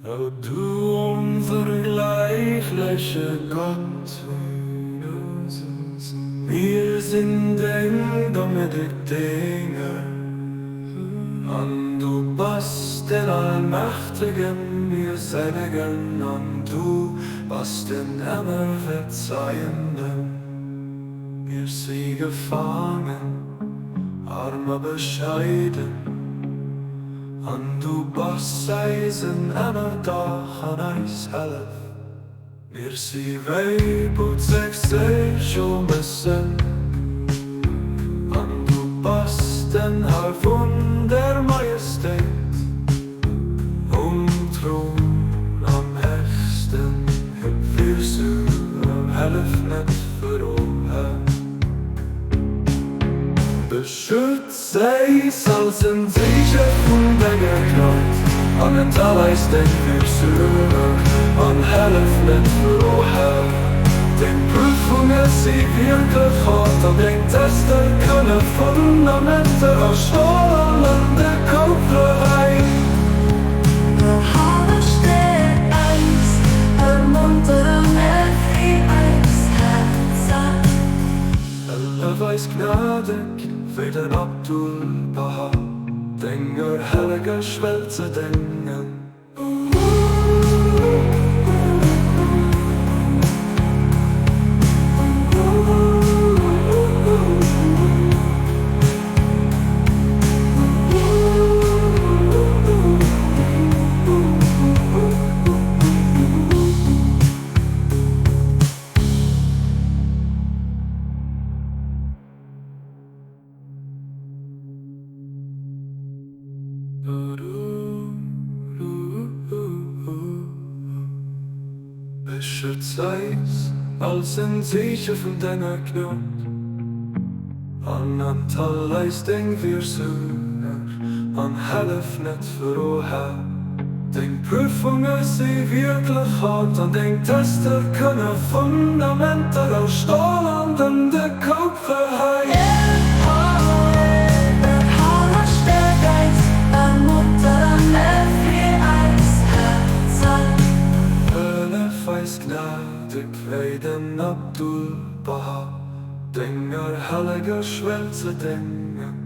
O du unvergleichliche Gott, wir sind eng mit den Dingen, und du bist den Allmächtigen, wir seligen, und du bist den immer Verzeihenden. Wir sind gefangen, arme bescheiden, und du bist eisen immer da an uns helf. Wir sind weibut sich missen, und du bist den Halb von der Majestät, Thron am höchsten. Wir suchen helf nicht für uns. Beschütze uns als ein Sicher von deiner Gnade, an den Talais den wir suchen, an helf nicht für uns. Den Prüfungen sie wirklich hart, an den Testen können Fundamente erstellen der Kopflerei. Beharrste eins, ermuntern wie eins Herz. Allah weiß gnadig, wie den Abdul Baha, Dinger heilige Schwelze dingen. Beschütze uns als ein Sicher von deiner Gnade, an Talais den wir suchen, an helf nicht für uns. Den Prüfungen sie wirklich hart, an den Tester können Fundamente erstellen, denn der Kopf verheilt. Gnadig wie den Abdul Baha, Dinger heilige Schwelze dingen.